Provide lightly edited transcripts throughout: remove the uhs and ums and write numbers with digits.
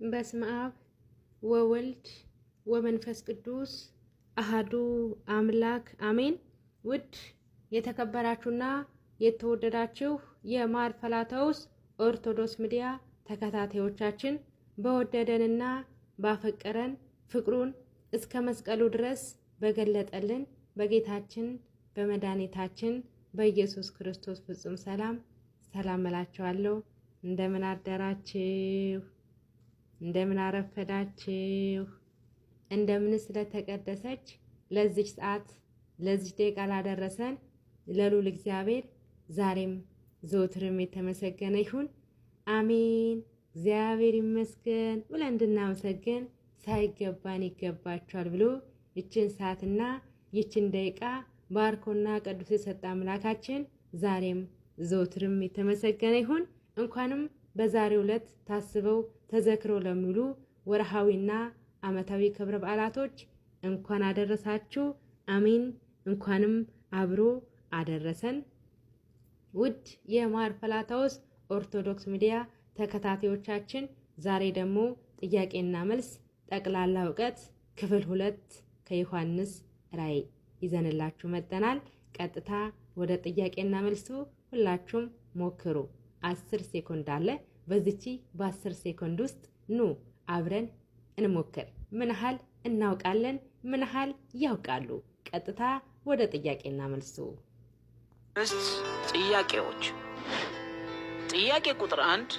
በስመ አብ ወወልድ ወመንፈስ ቅዱስ አሃዱ አምላክ አሜን። ውድ የተከበራችሁና የተወደዳችሁ የማርፈላታውስ ኦርቶዶክስ ሚዲያ ተከታታዮቻችን በወደደንና ባፈቀረን ፍቅሩን እስከ መስቀሉ ድረስ በገለጠልን በጌታችን በመድኃኒታችን በኢየሱስ ክርስቶስ ፍጹም ሰላም እላችኋለሁ። እንደምን አደራችሁ? እንደምን አረፈዳችሁ? እንደምን ስለተቀደሰች ለዚህ ሰዓት ለዚህ ደቂቃ ላደረሰን ለልዑል እግዚአብሔር ዛሬም ዘወትርም የተመሰገነ ይሁን። አሜን። እግዚአብሔር ይመስገን ብለን እንድናመሰግን ሳይገባን ይገባችኋል ብሎ ይችን ሰዓትና ይችን ደቂቃ ባርኮና ቅዱስ የሰጠ አምላካችን ዛሬም ዘወትርም የተመሰገነ ይሁን። እንኳንም በዛሬው ዕለት ታስበው ተዘክረው ለሚውሉ ወርሃዊና ዓመታዊ ክብረ በዓላቶች እንኳን አደረሳችሁ። አሜን። እንኳንም አብሮ አደረሰን። ውድ የማርፈላታውስ ኦርቶዶክስ ሚዲያ ተከታታዮቻችን ዛሬ ደግሞ ጥያቄና መልስ ጠቅላላ እውቀት ክፍል 2 ከዮሐንስ ራእይ ይዘንላችሁ መጥተናል። ቀጥታ ወደ ጥያቄና መልሱ ሁላችሁም ሞክሩ። 10 ሴኮንድ አለ። በዚህች በ10 ሴኮንድ ውስጥ ኑ አብረን እንሞክር። ምን ያህል እናውቃለን? ምን ያህል ያውቃሉ? ቀጥታ ወደ ጥያቄና መልሱ። ጥያቄዎች። ጥያቄ ቁጥር 1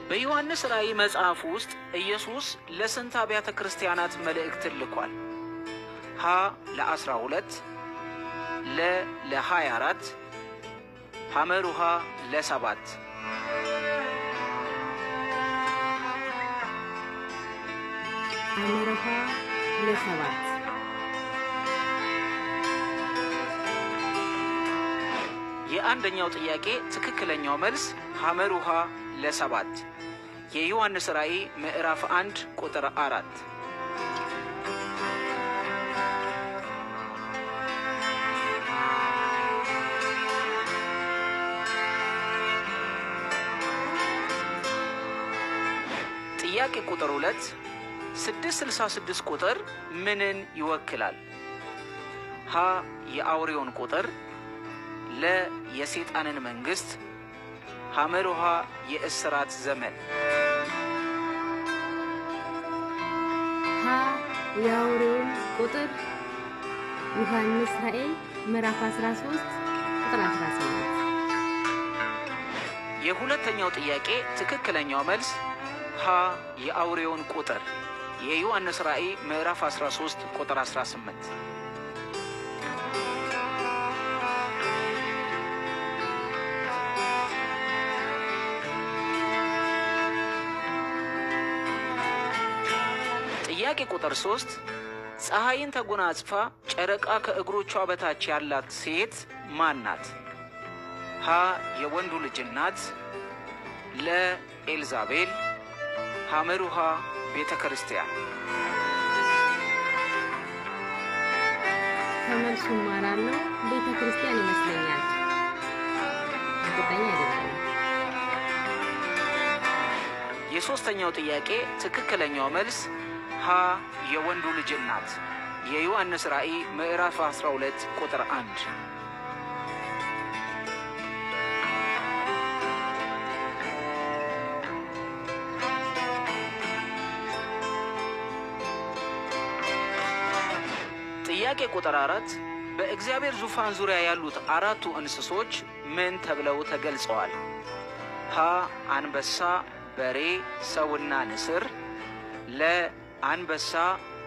በዮሐንስ ራእይ መጽሐፍ ውስጥ ኢየሱስ ለስንት አብያተ ክርስቲያናት መልእክትን ልኳል? ሀ ለ12፣ ለ24፣ ሐመሩሃ ለ7። ሐመሩሃ ለ7። የአንደኛው ጥያቄ ትክክለኛው መልስ ሐመሩሃ ለ7 የዮሐንስ ራእይ ምዕራፍ 1 ቁጥር 4። ጥያቄ ቁጥር 2 666 ቁጥር ምንን ይወክላል? ሀ የአውሬውን ቁጥር፣ ለ የሰይጣንን መንግስት፣ ሐመሩሃ የእስራት ዘመን። ሀ የአውሬውን ቁጥር ዮሐንስ ራእይ ምዕራፍ 13 ቁጥር 18። የሁለተኛው ጥያቄ ትክክለኛው መልስ ሀ የአውሬውን ቁጥር የዮሐንስ ራእይ ምዕራፍ 13 ቁጥር 18። ጥያቄ ቁጥር 3 ፀሐይን ተጎናጽፋ ጨረቃ ከእግሮቿ በታች ያላት ሴት ማን ናት? ሀ የወንዱ ልጅ ናት፣ ለ ኤልዛቤል፣ ሐመሩሃ ቤተ ክርስቲያን። ከመልሱ ማራለሁ ቤተ ክርስቲያን ይመስለኛል። እርግጠኛ አይደለም። የሶስተኛው ጥያቄ ትክክለኛው መልስ ሀ የወንዱ ልጅ ናት የዮሐንስ ራእይ ምዕራፍ 12 ቁጥር 1። ጥያቄ ቁጥር 4 በእግዚአብሔር ዙፋን ዙሪያ ያሉት አራቱ እንስሶች ምን ተብለው ተገልጸዋል? ሀ አንበሳ፣ በሬ፣ ሰውና ንስር፣ ለ አንበሳ፣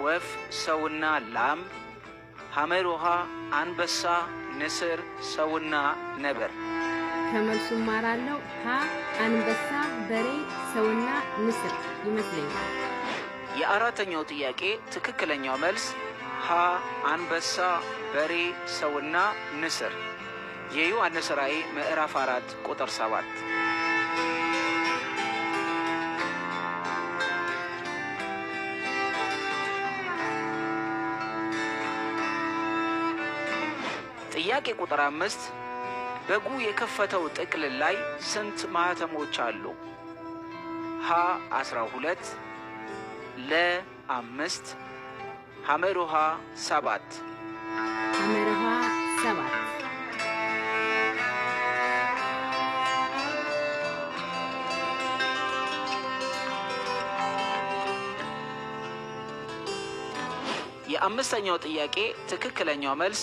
ወፍ፣ ሰውና ላም፣ ሐመሩሃ አንበሳ፣ ንስር፣ ሰውና ነብር። ከመልሱ ማራለሁ ሀ አንበሳ፣ በሬ፣ ሰውና ንስር ይመስለኛል። የአራተኛው ጥያቄ ትክክለኛው መልስ ሀ አንበሳ፣ በሬ፣ ሰውና ንስር የዮሐንስ ራእይ ምዕራፍ 4 ቁጥር 7። ጥያቄ ቁጥር 5 በጉ የከፈተው ጥቅልል ላይ ስንት ማህተሞች አሉ? ሀ 12፣ ለ 5 ሐመር ውሃ 7 ሐመር ውሃ 7 የአምስተኛው ጥያቄ ትክክለኛው መልስ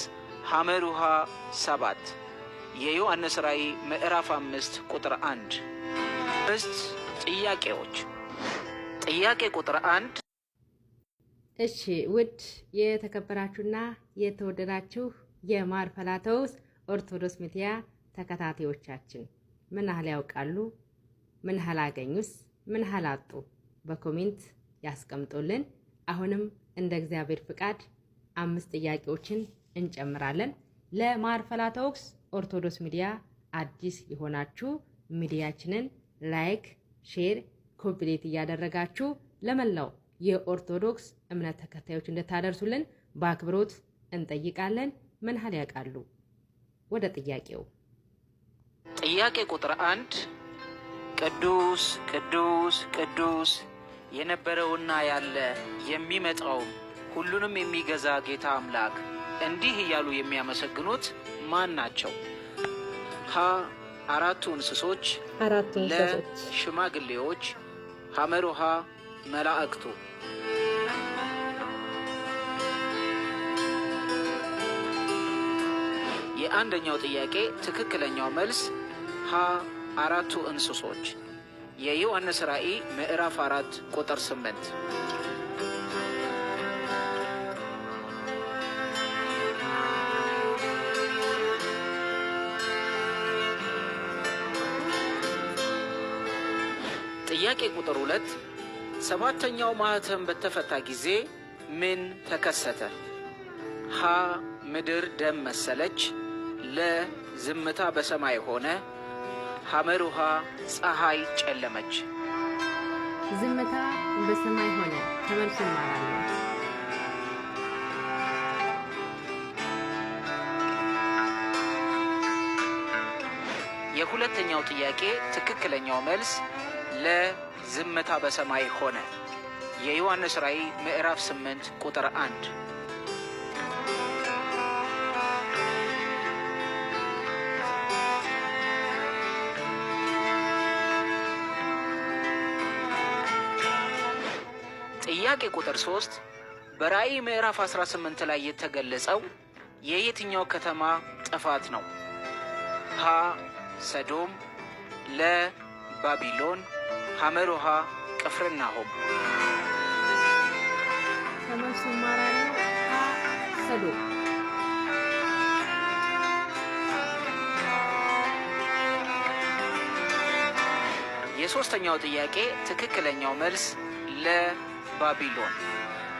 ሐመር ውሃ 7 የዮሐንስ ራእይ ምዕራፍ 5 ቁጥር 1። ጥያቄዎች። ጥያቄ ቁጥር 1። እሺ ውድ የተከበራችሁና የተወደዳችሁ የማር ፈላተውስ ኦርቶዶክስ ሚዲያ ተከታታዮቻችን ምን ያህል ያውቃሉ? ምን ያህል አገኙስ? ምን ያህል አጡ? በኮሜንት ያስቀምጡልን። አሁንም እንደ እግዚአብሔር ፍቃድ 5 ጥያቄዎችን እንጨምራለን። ለማር ፈላተውስ ኦርቶዶክስ ሚዲያ አዲስ የሆናችሁ ሚዲያችንን ላይክ፣ ሼር፣ ኮፒሌት እያደረጋችሁ ለመላው የኦርቶዶክስ እምነት ተከታዮች እንድታደርሱልን በአክብሮት እንጠይቃለን። ምን ያህል ያውቃሉ? ወደ ጥያቄው። ጥያቄ ቁጥር 1 ቅዱስ ቅዱስ ቅዱስ የነበረውና ያለ የሚመጣው ሁሉንም የሚገዛ ጌታ አምላክ እንዲህ እያሉ የሚያመሰግኑት ማን ናቸው? ሀ 4ቱ እንስሶች፣ ለ ሽማግሌዎች፣ ሐመር ውሃ መላእክቱ። የአንደኛው ጥያቄ ትክክለኛው መልስ ሀ 4ቱ እንስሶች የዮሐንስ ራእይ ምዕራፍ 4 ቁጥር 8። ጥያቄ ቁጥር 2 7ኛው ማኅተም በተፈታ ጊዜ ምን ተከሰተ? ሀ ምድር ደም መሰለች፣ ለ ዝምታ በሰማይ ሆነ፣ ሐመር ውሃ ፀሐይ ጨለመች። ዝምታ በሰማይ ሆነ። ተመልሶ እንማራለን። የሁለተኛው ጥያቄ ትክክለኛው መልስ ለዝምታ በሰማይ ሆነ የዮሐንስ ራእይ ምዕራፍ 8 ቁጥር 1። ጥያቄ ቁጥር 3 በራእይ ምዕራፍ 18 ላይ የተገለጸው የየትኛው ከተማ ጥፋት ነው? ሀ ሰዶም፣ ለ ባቢሎን፣ ሐመር ውሃ ቅፍርናሆም። ተመልሶ እንማራለን። ሀ ሰዶም። የሶስተኛው ጥያቄ ትክክለኛው መልስ ለባቢሎን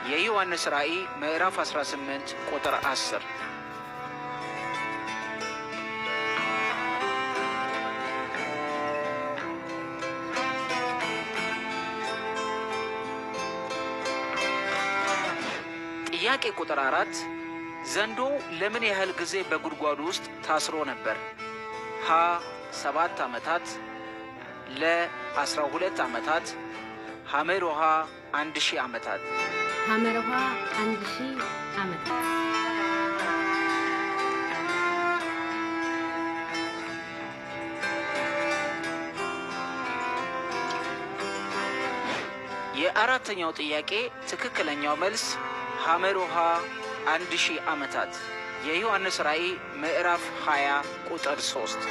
የዮሐንስ ራእይ ምዕራፍ 18 ቁጥር 10። ጥያቄ ቁጥር 4 ዘንዶ ለምን ያህል ጊዜ በጉድጓዱ ውስጥ ታስሮ ነበር? ሀ 7 ዓመታት፣ ለ 12 ዓመታት፣ ሐመር ውሃ 1000 ዓመታት። ሐመር ውሃ 1000 ዓመታት። የአራተኛው ጥያቄ ትክክለኛው መልስ ሐመር ውሃ 1000 ዓመታት የዮሐንስ ራእይ ምዕራፍ 20 ቁጥር 3።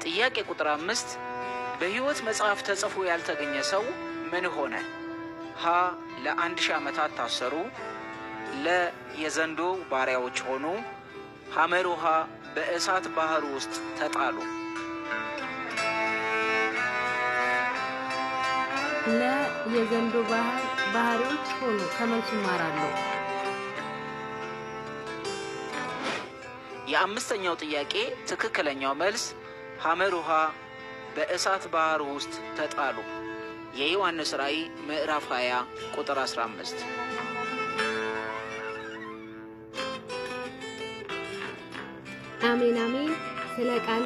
ጥያቄ ቁጥር 5 በሕይወት መጽሐፍ ተጽፎ ያልተገኘ ሰው ምን ሆነ? ሀ ለ1000 ዓመታት ታሰሩ፣ ለ የዘንዶ ባሪያዎች ሆኑ፣ ሐመር ውሃ በእሳት ባህር ውስጥ ተጣሉ። ለ የዘንዶ ባህሪዎች ሆኑ። ከመልሱ እማራለሁ። የአምስተኛው ጥያቄ ትክክለኛው መልስ ሐመር ውሃ በእሳት ባህር ውስጥ ተጣሉ የዮሐንስ ራእይ ምዕራፍ 20 ቁጥር 15። አሜን አሜን። ስለ ቃሉ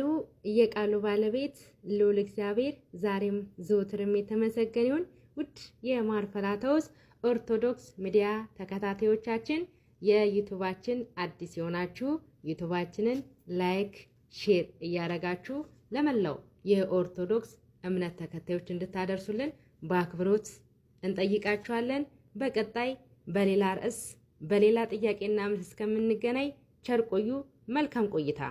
የቃሉ ባለቤት ልዑል እግዚአብሔር ዛሬም ዘወትርም የተመሰገነ ይሁን። ውድ የማርፈላታውስ ኦርቶዶክስ ሚዲያ ተከታታዮቻችን የዩቲዩባችን አዲስ የሆናችሁ ዩቲዩባችንን ላይክ፣ ሼር እያደረጋችሁ ለመላው የኦርቶዶክስ እምነት ተከታዮች እንድታደርሱልን በአክብሮት እንጠይቃችኋለን። በቀጣይ በሌላ ርዕስ በሌላ ጥያቄና መልስ እስከምንገናኝ ቸር ቆዩ። መልካም ቆይታ